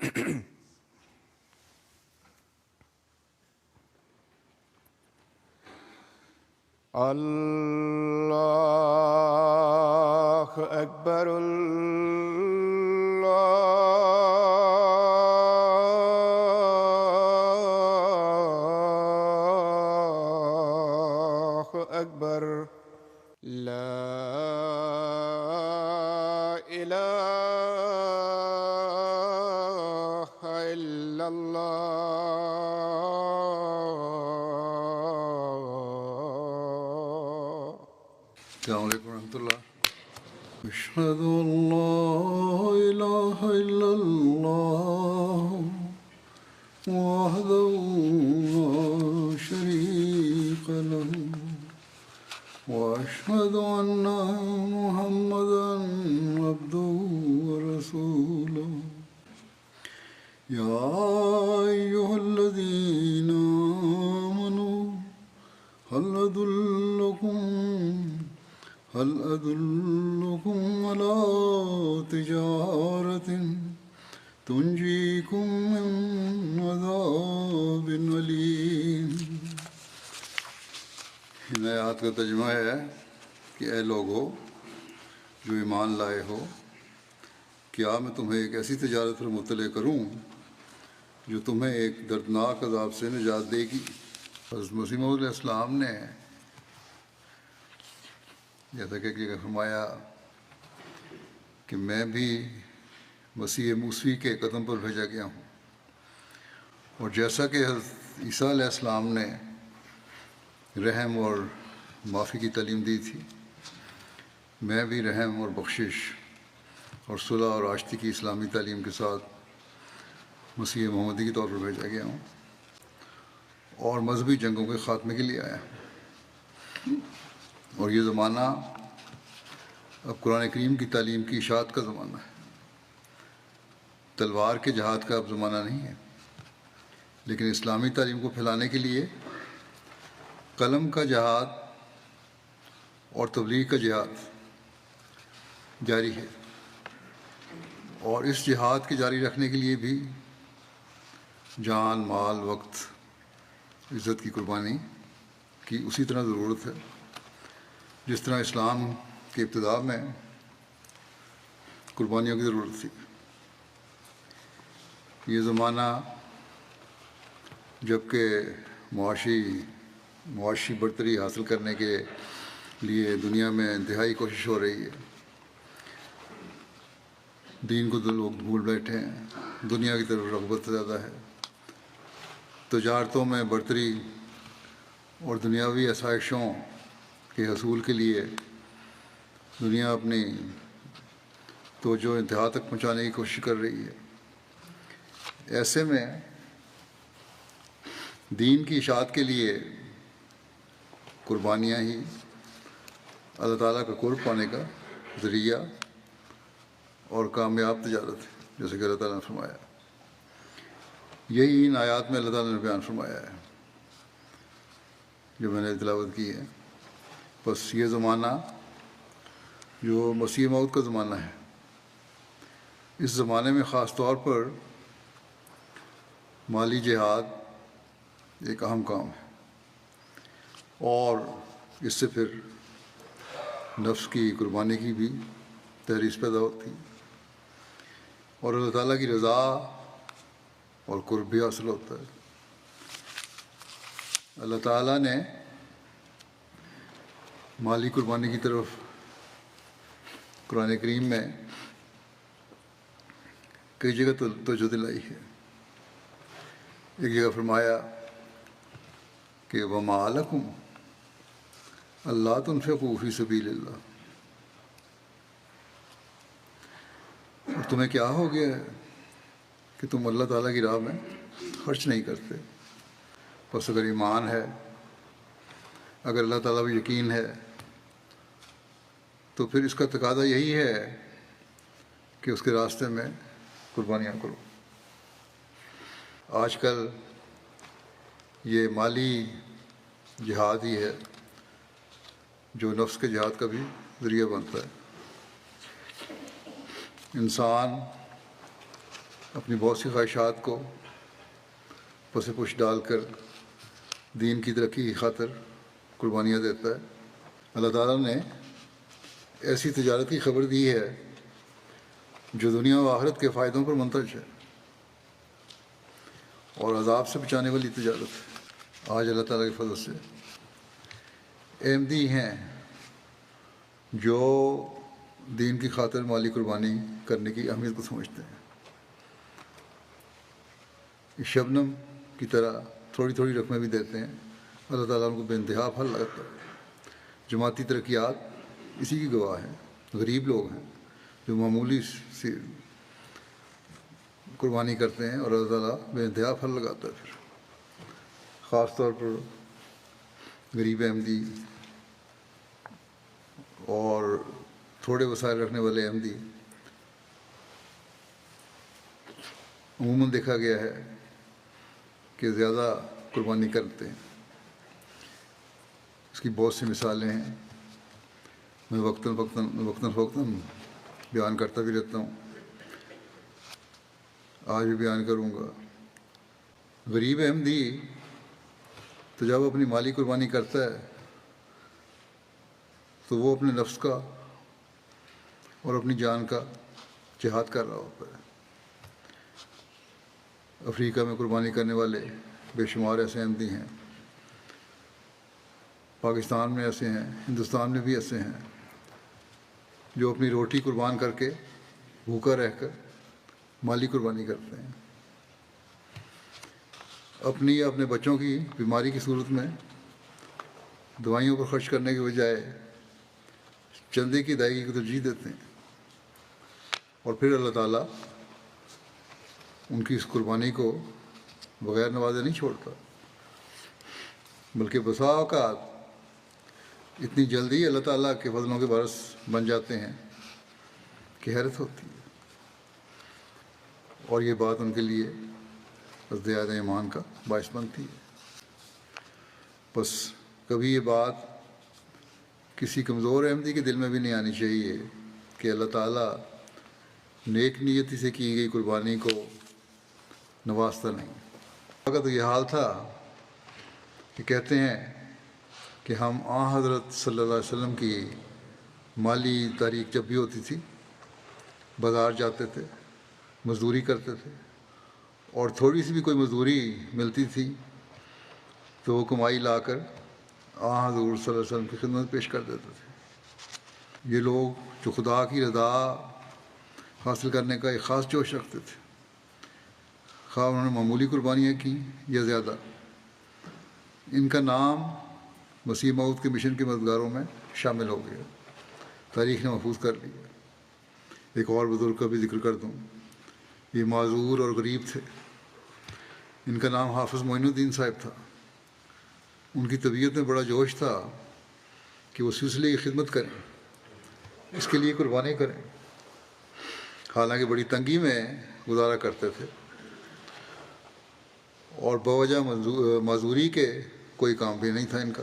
اللہ اکبر اللہ اکبر لا الہ الا اللہ. السلام علیکم ورحمۃ اللہ. اشہد ان لا الہ الا اللہ وحدہ لا شریک لہ واشہد ان محمدا عبدہ ورسولہ. یا ایھا الذین آمنوا هل أدلكم على تجارة تنجيكم من عذاب أليم. ان آیات کا ترجمہ ہے کہ اے لوگو جو ایمان لائے ہو، کیا میں تمہیں ایک ایسی تجارت پر مطلع کروں جو تمہیں ایک دردناک عذاب سے نجات دے گی. حضرت مسیح موعود علیہ السلام نے جیسا کہ ایک جگہ فرمایا کہ میں بھی مسیح موسوی کے قدم پر بھیجا گیا ہوں، اور جیسا کہ حضرت عیسیٰ علیہ السلام نے رحم اور معافی کی تعلیم دی تھی، میں بھی رحم اور بخشش اور صلح اور آشتی کی اسلامی تعلیم کے ساتھ مسیح محمدی کے طور پر بھیجا گیا ہوں اور مذہبی جنگوں کے خاتمے کے لیے آیا ہوں. اور یہ زمانہ اب قرآن کریم کی تعلیم کی اشاعت کا زمانہ ہے. تلوار کے جہاد کا اب زمانہ نہیں ہے، لیکن اسلامی تعلیم کو پھیلانے کے لیے قلم کا جہاد اور تبلیغ کا جہاد جاری ہے. اور اس جہاد کے جاری رکھنے کے لیے بھی جان، مال، وقت، عزت کی قربانی کی اسی طرح ضرورت ہے جس طرح اسلام کی ابتدا میں قربانیوں کی ضرورت تھی. یہ زمانہ جب کہ معاشی برتری حاصل کرنے کے لیے دنیا میں انتہائی کوشش ہو رہی ہے، دین کو تو لوگ بھول بیٹھے ہیں، دنیا کی طرف رغبت زیادہ ہے، تجارتوں میں برتری اور دنیاوی آسائشوں کے حصول کے لیے دنیا اپنی توجہ انتہا تک پہنچانے کی کوشش کر رہی ہے. ایسے میں دین کی اشاعت کے لیے قربانیاں ہی اللہ تعالیٰ کا قرب پانے کا ذریعہ اور کامیاب تجارت ہے، جیسے کہ اللہ تعالیٰ نے فرمایا. یہی ان آیات میں اللہ تعالیٰ نے بیان فرمایا ہے جو میں نے تلاوت کی ہے. بس یہ زمانہ جو مسیح موعود کا زمانہ ہے، اس زمانے میں خاص طور پر مالی جہاد ایک اہم کام ہے، اور اس سے پھر نفس کی قربانی کی بھی تحریص پیدا ہوتی ہے، اور اللہ تعالیٰ کی رضا اور قرب بھی حاصل ہوتا ہے. اللہ تعالیٰ نے مالی قربانی کی طرف قرآن کریم میں کئی جگہ توجہ دلائی ہے. ایک جگہ فرمایا کہ وَمَا لَكُمْ أَلَّا تُنْفِقُوا فِي سَبِيلِ اللَّهِ. اور تمہیں کیا ہو گیا ہے کہ تم اللہ تعالیٰ کی راہ میں خرچ نہیں کرتے. بس اگر ایمان ہے، اگر اللہ تعالیٰ پہ یقین ہے، تو پھر اس کا تقاضا یہی ہے کہ اس کے راستے میں قربانیاں کرو. آج کل یہ مالی جہاد ہی ہے جو نفس کے جہاد کا بھی ذریعہ بنتا ہے. انسان اپنی بہت سی خواہشات کو پس پش ڈال کر دین کی ترقی کی خاطر قربانیاں دیتا ہے۔ اللہ تعالیٰ نے ایسی تجارت کی خبر دی ہے جو دنیا و آخرت کے فائدوں پر منتج ہے اور عذاب سے بچانے والی تجارت ہے۔ آج اللہ تعالیٰ کے فضل سے احمدی ہیں جو دین کی خاطر مالی قربانی کرنے کی اہمیت کو سمجھتے ہیں۔ شبنم کی طرح تھوڑی تھوڑی رقمیں بھی دیتے ہیں، اللہ تعالیٰ ان کو بے انتہا پھل لگتا ہے۔ جماعتی ترقیات اسی کی گواہ ہیں۔ غریب لوگ ہیں جو معمولی سی قربانی کرتے ہیں اور اللہ تعالیٰ بے انتہا پھل لگاتا ہے۔ پھر خاص طور پر غریب احمدی اور تھوڑے وسائل رکھنے والے احمدی عموماً دیکھا گیا ہے کہ زیادہ قربانی کرتے ہیں۔ اس کی بہت سی مثالیں ہیں، میں وقتاً فوقتاً بیان کرتا بھی رہتا ہوں، آج بھی بیان کروں گا۔ غریب احمدی تو جب اپنی مالی قربانی کرتا ہے تو وہ اپنے نفس کا اور اپنی جان کا جہاد کر رہا ہوتا ہے۔ افریقہ میں قربانی کرنے والے بے شمار ایسے احمدی ہیں، پاکستان میں ایسے ہیں، ہندوستان میں بھی ایسے ہیں جو اپنی روٹی قربان کر کے بھوکا رہ کر مالی قربانی کرتے ہیں۔ اپنی یا اپنے بچوں کی بیماری کی صورت میں دوائیوں پر خرچ کرنے کے بجائے چندے کی ادائیگی کو ترجیح دیتے ہیں، اور پھر اللہ تعالیٰ ان کی اس قربانی کو بغیر نوازے نہیں چھوڑتا، بلکہ بسا اوقات اتنی جلدی اللہ تعالیٰ کے فضلوں کے وارث بن جاتے ہیں کہ حیرت ہوتی ہے، اور یہ بات ان کے لیے ازدیاد ایمان کا باعث بنتی ہے۔ بس کبھی یہ بات کسی کمزور احمدی کے دل میں بھی نہیں آنی چاہیے کہ اللہ تعالیٰ نیک نیتی سے کی گئی قربانی کو نوازتا نہیں۔ کا تو یہ حال تھا کہ کہتے ہیں کہ ہم حضرت صلی اللہ علیہ وسلم کی مالی تاریخ جب بھی ہوتی تھی بازار جاتے تھے، مزدوری کرتے تھے، اور تھوڑی سی بھی کوئی مزدوری ملتی تھی تو وہ کمائی لا کر حضور صلی اللہ علیہ وسلم کی خدمت پیش کر دیتے تھے۔ یہ لوگ جو خدا کی رضا حاصل کرنے کا ایک خاص جوش رکھتے تھے، خواہ انہوں نے معمولی قربانیاں کی یا زیادہ، ان کا نام مسیح موعود کے مشن کے مددگاروں میں شامل ہو گیا، تاریخ نے محفوظ کر لیا۔ ایک اور بزرگ کا بھی ذکر کر دوں، یہ معذور اور غریب تھے، ان کا نام حافظ معین الدین صاحب تھا۔ ان کی طبیعت میں بڑا جوش تھا کہ وہ سلسلے کی خدمت کریں، اس کے لیے قربانی کریں، حالانکہ بڑی تنگی میں گزارا کرتے تھے اور بوجہ معذوری کے کوئی کام بھی نہیں تھا ان کا۔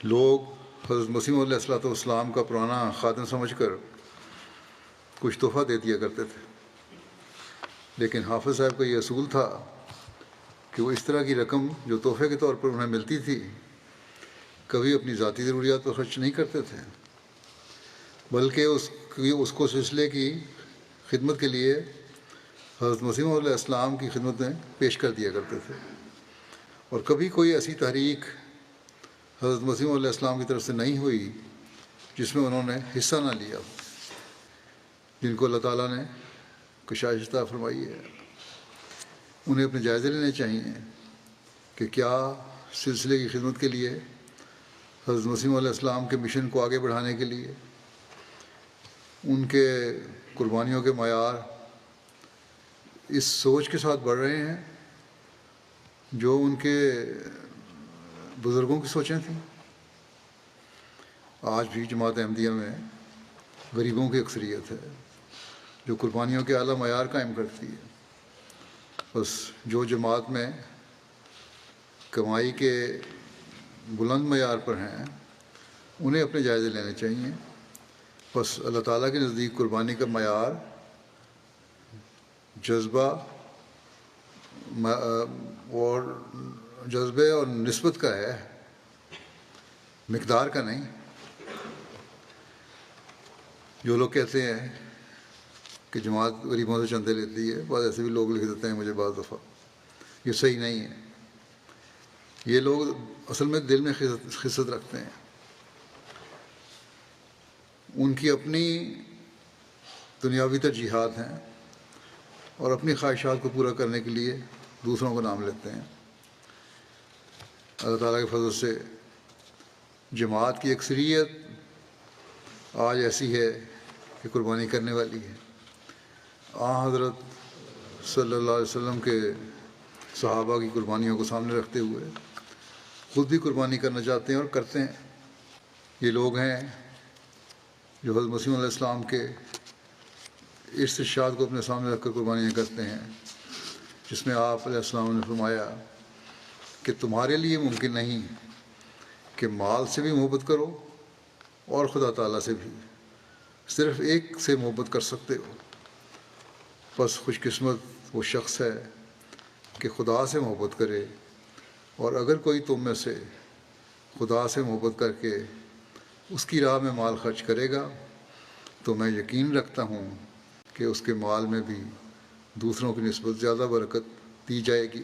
لوگ حضرت مسیح علیہ الصلوۃ والسلام کا پرانا خادم سمجھ کر کچھ تحفہ دے دیا کرتے تھے، لیکن حافظ صاحب کا یہ اصول تھا کہ وہ اس طرح کی رقم جو تحفے کے طور پر انہیں ملتی تھی کبھی اپنی ذاتی ضروریات پر خرچ نہیں کرتے تھے، بلکہ اس کو سلسلے کی خدمت کے لیے حضرت مسیح علیہ السلام کی خدمت میں پیش کر دیا کرتے تھے۔ اور کبھی کوئی ایسی تحریک حضرت مسیح علیہ السلام کی طرف سے نہیں ہوئی جس میں انہوں نے حصہ نہ لیا، جن کو اللہ تعالیٰ نے کشائش عطا فرمائی ہے۔ انہیں اپنے جائزے لینے چاہیے کہ کیا سلسلے کی خدمت کے لیے حضرت مسیح علیہ السلام کے مشن کو آگے بڑھانے کے لیے ان کے قربانیوں کے معیار اس سوچ کے ساتھ بڑھ رہے ہیں جو ان کے بزرگوں کی سوچیں تھیں۔ آج بھی جماعت احمدیہ میں غریبوں کی اکثریت ہے جو قربانیوں کے اعلیٰ معیار قائم کرتی ہے۔ بس جو جماعت میں کمائی کے بلند معیار پر ہیں انہیں اپنے جائزے لینے چاہیے۔ بس اللہ تعالیٰ کے نزدیک قربانی کا معیار جذبہ اور جذبے اور نسبت کا ہے، مقدار کا نہیں۔ جو لوگ کہتے ہیں کہ جماعت غریبوں سے چندے لیتی ہے، بعض ایسے بھی لوگ لکھ دیتے ہیں مجھے بعض دفعہ، یہ صحیح نہیں ہے۔ یہ لوگ اصل میں دل میں خست رکھتے ہیں، ان کی اپنی دنیاوی ترجیحات ہیں اور اپنی خواہشات کو پورا کرنے کے لیے دوسروں کو نام لیتے ہیں۔ اللہ تعالیٰ کے فضل سے جماعت کی اکثریت آج ایسی ہے کہ قربانی کرنے والی ہے۔ حضرت صلی اللہ علیہ وسلم کے صحابہ کی قربانیوں کو سامنے رکھتے ہوئے خود بھی قربانی کرنا چاہتے ہیں اور کرتے ہیں۔ یہ لوگ ہیں جو حضرت مسیح علیہ السلام کے ارشاد کو اپنے سامنے رکھ کر قربانیاں کرتے ہیں، جس میں آپ علیہ السلام نے فرمایا کہ تمہارے لیے ممکن نہیں کہ مال سے بھی محبت کرو اور خدا تعالیٰ سے بھی، صرف ایک سے محبت کر سکتے ہو۔ بس خوش قسمت وہ شخص ہے کہ خدا سے محبت کرے، اور اگر کوئی تم میں سے خدا سے محبت کر کے اس کی راہ میں مال خرچ کرے گا تو میں یقین رکھتا ہوں کہ اس کے مال میں بھی دوسروں کی نسبت زیادہ برکت دی جائے گی۔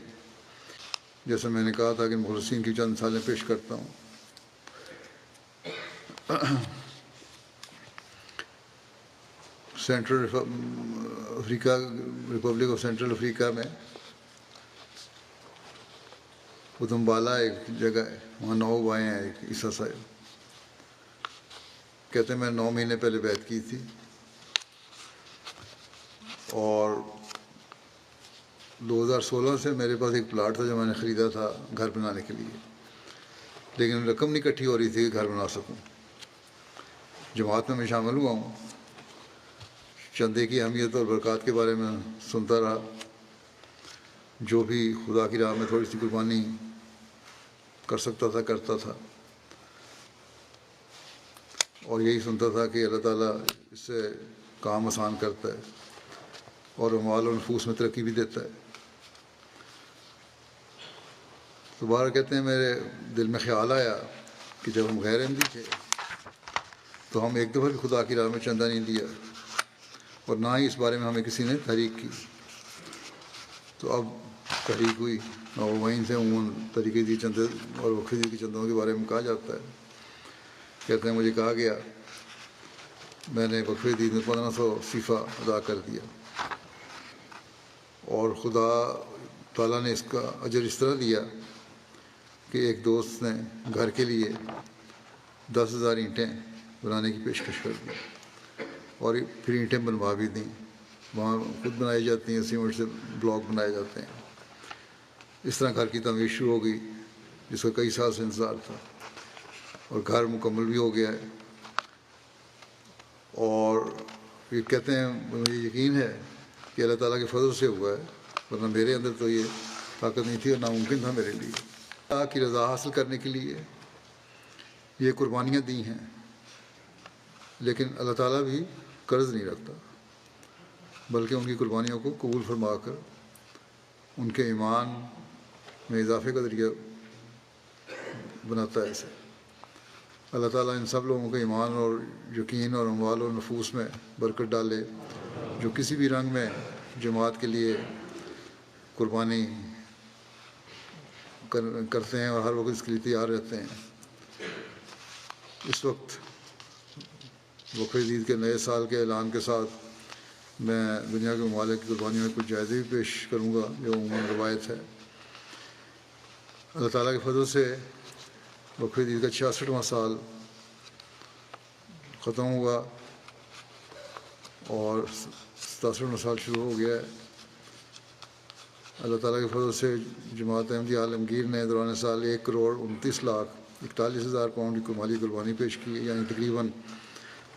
جیسا میں نے کہا تھا کہ مخلصین کی چند مثالیں پیش کرتا ہوں۔ سینٹرل افریقہ، ریپبلک آف سینٹرل افریقہ میں ادمبالا ایک جگہ ہے، وہاں 9 بھائی ہیں۔ ایک عیسیٰ صاحب کہتے ہیں میں 9 مہینے پہلے بیعت کی تھی، اور 2016 سے میرے پاس ایک پلاٹ تھا جو میں نے خریدا تھا گھر بنانے کے لیے، لیکن رقم نہیں اکٹھی ہو رہی تھی کہ گھر بنا سکوں۔ جماعت میں شامل ہوا ہوں، چندے کی اہمیت اور برکات کے بارے میں سنتا رہا، جو بھی خدا کی راہ میں تھوڑی سی قربانی کر سکتا تھا کرتا تھا، اور یہی سنتا تھا کہ اللہ تعالیٰ اس سے کام آسان کرتا ہے اور اموال و نفوس میں ترقی بھی دیتا ہے۔ دوبارہ کہتے ہیں میرے دل میں خیال آیا کہ جب ہم غیر احمدی تھے تو ہم ایک دفعہ بھی خدا کی راہ میں چندہ نہیں دیا، اور نہ ہی اس بارے میں ہمیں کسی نے تحریک کی۔ تو اب تحریک ہوئی، اور وہیں سے عموماً طریقے دی چندے اور وقفے دی چندوں کے بارے میں کہا جاتا ہے۔ کہتے ہیں مجھے کہا گیا، میں نے وقفے دید میں 1500 صفہ ادا کر دیا، اور خدا تعالیٰ نے اس کا اجر اس طرح دیا کہ ایک دوست نے گھر کے لیے 10,000 اینٹیں بنانے کی پیشکش کر دی، اور پھر اینٹیں بنوا بھی دیں۔ وہاں خود بنائی جاتی ہیں، سیمنٹ سے بلاک بنائے جاتے ہیں۔ اس طرح گھر کی تعمیر شروع ہو گئی، جس کا کئی سال سے انتظار تھا، اور گھر مکمل بھی ہو گیا ہے۔ اور یہ کہتے ہیں مجھے یقین ہے کہ اللہ تعالیٰ کے فضل سے ہوا ہے، ورنہ میرے اندر تو یہ طاقت نہیں تھی اور ناممکن تھا میرے لیے۔ اللہ کی رضا حاصل کرنے کے لیے یہ قربانیاں دی ہیں، لیکن اللہ تعالیٰ بھی قرض نہیں رکھتا، بلکہ ان کی قربانیوں کو قبول فرما کر ان کے ایمان میں اضافے کا ذریعہ بناتا ہے اسے۔ اللہ تعالیٰ ان سب لوگوں کے ایمان اور یقین اور اموال اور نفوس میں برکت ڈالے جو کسی بھی رنگ میں جماعت کے لیے قربانی کرتے ہیں اور ہر وقت اس کے لیے تیار رہتے ہیں۔ اس وقت وقف عید کے نئے سال کے اعلان کے ساتھ میں دنیا کے ممالک کی قربانیوں میں کچھ جائزے بھی پیش کروں گا جو عموماً روایت ہے۔ اللہ تعالیٰ کے فضل سے وقف عید کا 66واں سال ختم ہوا اور 67واں سال شروع ہو گیا ہے۔ اللہ تعالیٰ کے فضل سے جماعت احمدی عالمگیر نے دوران سال 1,29,41,000 پاؤنڈ کی مالی قربانی پیش کی، یعنی تقریباً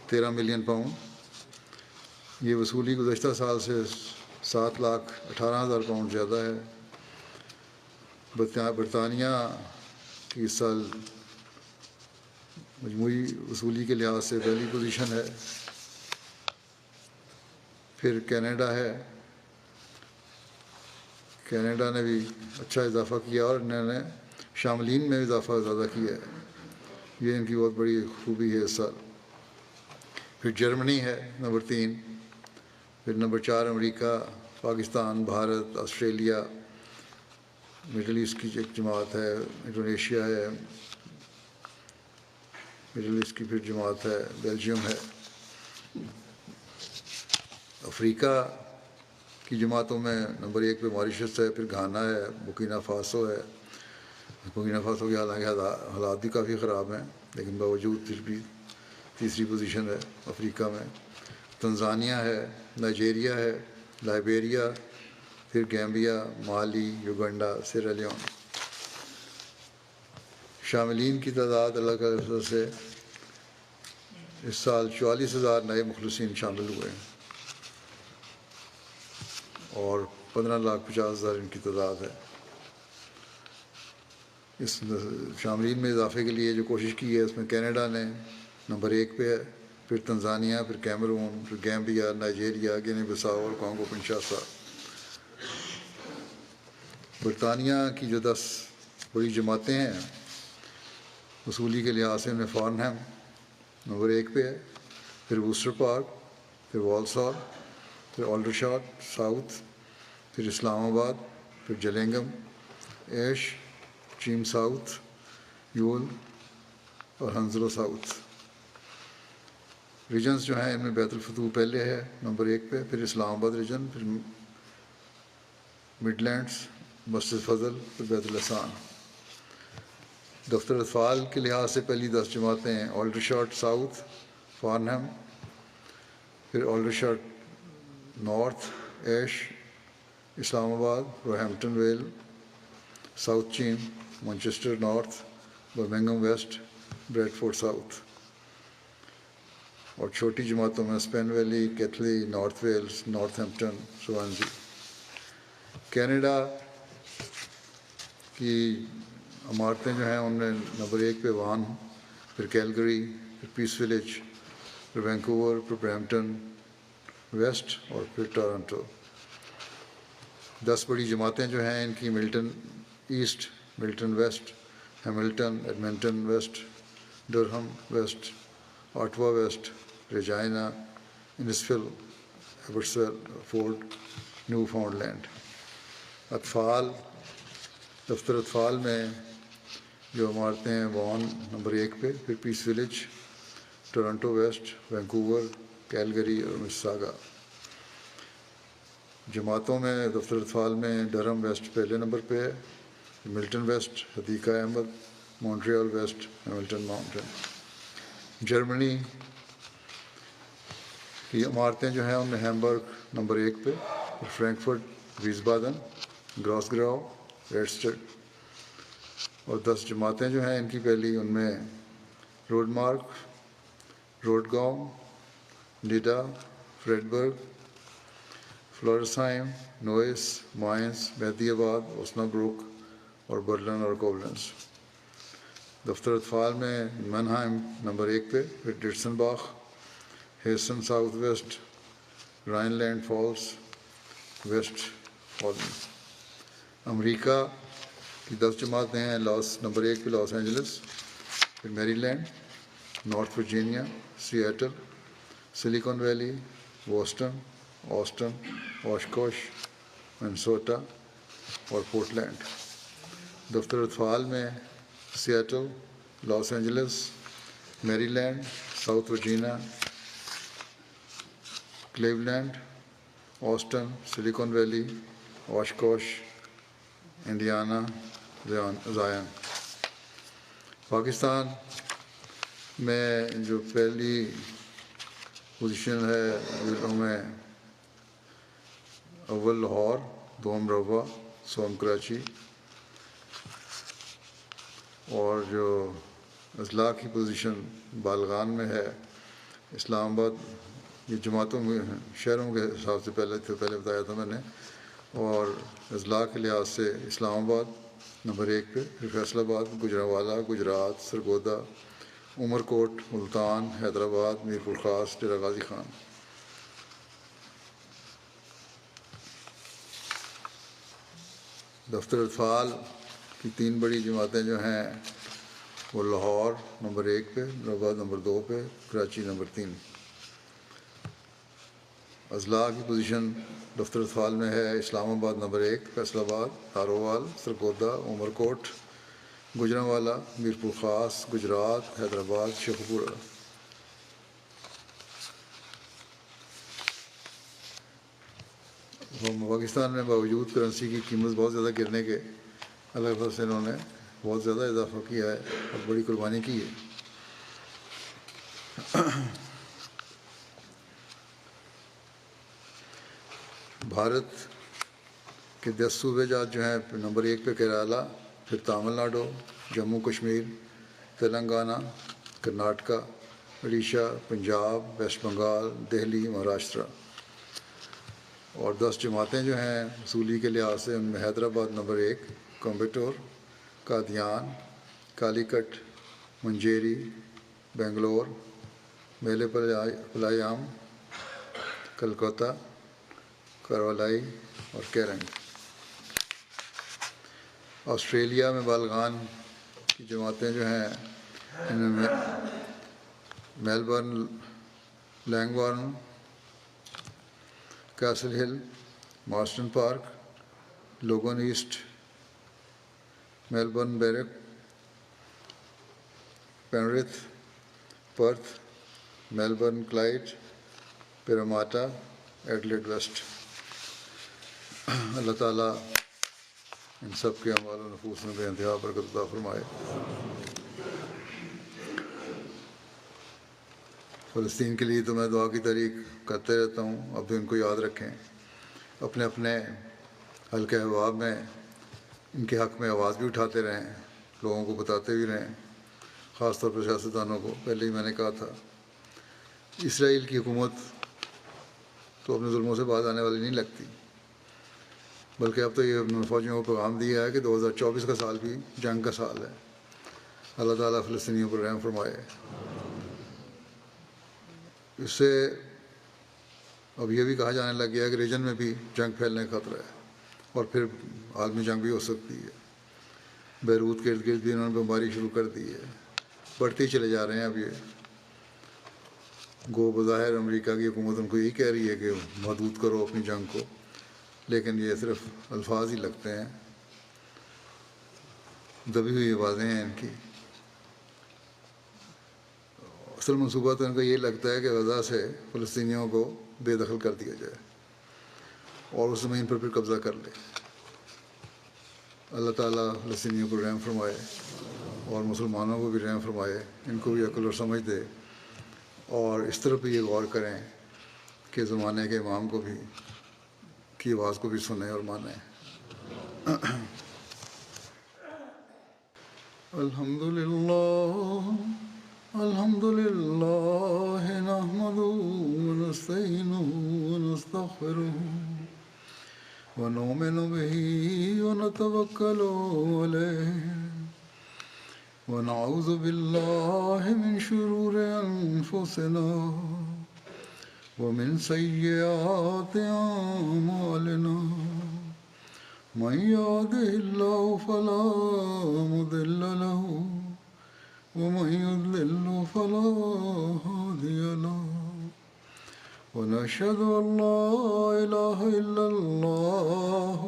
13 ملین پاؤنڈ۔ یہ وصولی گزشتہ سال سے 7,18,000 پاؤنڈ زیادہ ہے۔ برطانیہ کی اس سال مجموعی وصولی کے لحاظ سے پہلی پوزیشن ہے، پھر کینیڈا ہے کینیڈا نے بھی اچھا اضافہ کیا اور انہوں نے شاملین میں اضافہ زیادہ کیا ہے، یہ ان کی بہت بڑی خوبی ہے اس سال۔ پھر جرمنی ہے نمبر 3، پھر نمبر 4 امریکہ، Pakistan, Bharat, Australia, Middle East کی ایک جماعت ہے، انڈونیشیا ہے، مڈل ایسٹ کی پھر جماعت ہے، بیلجیم ہے۔ افریقہ کی جماعتوں میں نمبر 1 پہ ماریشس ہے، پھر گھانا ہے، بورکینا فاسو ہے۔ بورکینا فاسو کے حالانکہ حالات بھی کافی خراب ہیں، لیکن باوجود پھر بھی تیسری پوزیشن ہے افریقہ میں۔ تنزانیہ ہے، نائجیریا ہے، لائبیریا، پھر گیمبیا، مالی، یوگنڈا، سیرا لیون۔ شاملین کی تعداد اللہ کے فضل سے اس سال 44,000 نئے مخلصین شامل ہوئے ہیں اور 15,50,000 ان کی تعداد ہے۔ اس شاملین میں اضافے کے لیے جو کوشش کی ہے اس میں کینیڈا نے نمبر 1 پہ ہے، پھر تنزانیہ، پھر کیمرون، پھر گیمبیا، نائجیریا، گینی بساؤ اور کانگو کنشاسا۔ برطانیہ کی جو 10 بڑی جماعتیں ہیں اصولی کے لحاظ سے ان میں فارنہم نمبر 1 پہ ہے، پھر ووسٹر پارک، پھر والسال، پھر آلڈرشاٹ ساؤتھ، پھر اسلام آباد، پھر جلنگم، ایش، چیم ساؤتھ، یول اور ہنزلو ساؤتھ۔ ریجنز جو ہیں ان میں بیت الفتوح پہلے ہے نمبر 1 پہ، پھر اسلام آباد ریجن، پھر مڈ لینڈس، مسجد فضل، پھر بیت الاحسان۔ دفتر اطفال کے لحاظ سے پہلی 10 جماعتیں ہیں آلڈرشاٹ ساؤتھ، فارنہم، پھر آلڈرشاٹ north, Ash, Islamabad, Roehampton Vale, South Cheam, Manchester North, Birmingham West, Bradford South. اور چھوٹی جماعتوں میں Spen Valley, Keighley, North Wales, Northampton, Swansea. Canada کی عمارتیں جو ہیں ان میں نمبر 1 پہ وان، پھر کیلگری، پھر پیس ولیج، پھر وینکوور، پھر برامپٹن ویسٹ اور پھر ٹورنٹو۔ 10 بڑی جماعتیں جو ہیں ان کی Milton East, Milton West, Hamilton, Edmonton West, Durham West, Ottawa West, Regina, Innisfil, Abbotsville, Ford, Newfoundland. اطفال، دفتر اطفال میں جو عمارتیں ہیں وان نمبر 1 پہ، پھر Peace Village, Toronto West, Vancouver, Calgary اور مساگا۔ جماعتوں میں دفتر اطفال میں ڈرہم ویسٹ پہلے نمبر پہ ہے، Milton West, Hadiqa Ahmed, Montreal West, Hamilton Mountain. Germany کی عمارتیں جو ہیں ان میں ہیمبرگ نمبر 1 پہ، فرینکفرٹ، ویسبادن، گراس گراؤ، ریڈسٹڈ۔ اور 10 جماعتیں جو ہیں ان کی پہلی ان میں روڈ مارک، روڈ گاؤں، نیڈا، فریڈبرگ، فلورسہائم، نوئس، مائنز، مہدی آباد، اوسنابروک اور برلن اور کوبلنز۔ دفتر اطفال میں منہائم نمبر 1 پہ، پھر Dietzenbach, Hessen South West, Rhineland Pfalz, West Holland. امریکہ کی 10 جماعتیں ہیں نمبر 1 پہ لاس اینجلس، پھر Maryland, North Virginia, Seattle, Silicon Valley, Boston, Austin, Oshkosh, Minnesota اور پورٹلینڈ۔ دفتر اطفال میں Seattle, Los Angeles, Maryland, South Virginia, Cleveland, Austin, Silicon Valley, Oshkosh, Indiana, Zion. Pakistan میں جو پہلی پوزیشن ہے ضلعوں میں اول لاہور، دوم روہ، سوم کراچی، اور جو اضلاع کی پوزیشن بالغان میں ہے اسلام آباد۔ یہ جماعتوں میں شہروں کے حساب سے پہلے بتایا تھا میں نے، اور اضلاع کے لحاظ سے اسلام آباد نمبر 1 پہ، پھر فیصل آباد، گوجرانوالہ، گجرات، سرگودا، عمر کوٹ، ملتان، حیدرآباد، میرپور خاص، ڈیرہ غازی خان۔ دفتر اطفال کی 3 بڑی جماعتیں جو ہیں وہ لاہور نمبر 1 پہ، حیدرآباد نمبر 2 پہ، کراچی نمبر 3۔ اضلاع کی پوزیشن دفتر اطفال میں ہے اسلام آباد نمبر 1، فیصل آباد، ہاروال، سرگودا، عمر کوٹ، گجرانوالا، میرپور خاص، گجرات، حیدرآباد، شیخوپورہ۔ پاکستان میں باوجود کرنسی کی قیمت بہت زیادہ گرنے کے اللہ کے فضل سے انہوں نے بہت زیادہ اضافہ کیا ہے اور بڑی قربانی کی ہے۔ بھارت کے 10 صوبے جات جو ہیں نمبر 1 پہ کیرالہ، پھر تامل ناڈو، جموں کشمیر، تلنگانہ، کرناٹکا، اڑیسہ، پنجاب، ویسٹ بنگال، دہلی، مہاراشٹرا۔ اور 10 جماعتیں جو ہیں اصولی کے لحاظ سے ان میں حیدرآباد نمبر 1، کومبٹور، قادیان، کالی کٹ، منجیری، بنگلور، میلے پلایام، کلکتہ، کاروالائی اور کیرنگ۔ آسٹریلیا میں بالغان کی جماعتیں جو ہیں ان میں Melbourne, Langwarrin, Castle Hill, Marsden Park, Logan East, Melbourne Berwick, Penrith, Perth, Melbourne Clyde, Parramatta, Adelaide West. اللہ تعالیٰ ان سب کے اعمال و نفوس میں بے انتہا برکت عطا فرمائے۔ فلسطین کے لیے تو میں دعا کی تحریک کرتے رہتا ہوں، اب بھی ان کو یاد رکھیں، اپنے اپنے حلقہ احباب میں ان کے حق میں آواز بھی اٹھاتے رہیں، لوگوں کو بتاتے بھی رہیں، خاص طور پر سیاستدانوں کو۔ پہلے ہی میں نے کہا تھا اسرائیل کی حکومت تو اپنے ظلموں سے باز آنے والی نہیں لگتی، بلکہ اب تو یہ فوجیوں کو پیغام دیا ہے کہ 2024 کا سال بھی جنگ کا سال ہے۔ اللہ تعالیٰ فلسطینیوں پر رحم فرمائے۔ اس سے اب یہ بھی کہا جانے لگ گیا ہے کہ ریجن میں بھی جنگ پھیلنے کا خطرہ ہے اور پھر عالمی جنگ بھی ہو سکتی ہے۔ بیروت کے ارد گرد بھی انہوں نے بمباری شروع کر دی ہے، بڑھتے ہی چلے جا رہے ہیں۔ اب یہ گو بظاہر امریکہ کی حکومت ان کو یہی کہہ رہی ہے کہ محدود کرو اپنی جنگ کو، لیکن یہ صرف الفاظ ہی لگتے ہیں، دبی ہوئی آوازیں ہیں ان کی۔ اصل منصوبہ تو ان کا یہ لگتا ہے کہ غزہ سے فلسطینیوں کو بے دخل کر دیا جائے اور اس زمین پر پھر قبضہ کر لے۔ اللہ تعالیٰ فلسطینیوں کو رحم فرمائے اور مسلمانوں کو بھی رحم فرمائے، ان کو بھی عقل اور سمجھ دے، اور اس طرف بھی یہ غور کریں کہ زمانے کے امام کو بھی کی آواز کو بھی سنیں اور مانیں۔ الحمد للہ نحمده ونستعینه ونستغفره ونؤمن به ونتوکل علیہ ونعوذ باللہ من شرور انفسنا ومن سیئات اعمالنا من يهده الله فلا مضل له ومن يضلل فلا هادي له ونشهد أن لا إله إلا الله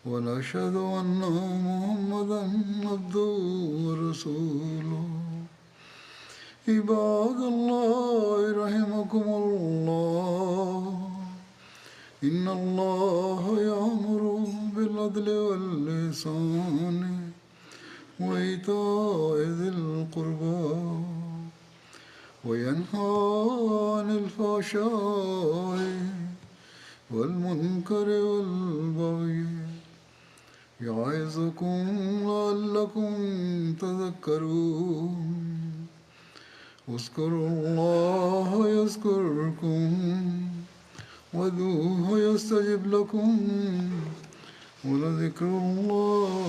ونشهد أن محمدا عبده ورسوله عباد الله رحمكم الله إن الله يأمر بالعدل والإحسان وإيتاء ذي القربى وينهى عن الفحشاء والمنكر والبغي يعظكم لعلكم تذكرون اذكروا الله يذكركم وادعوه يستجب لكم ولذكر الله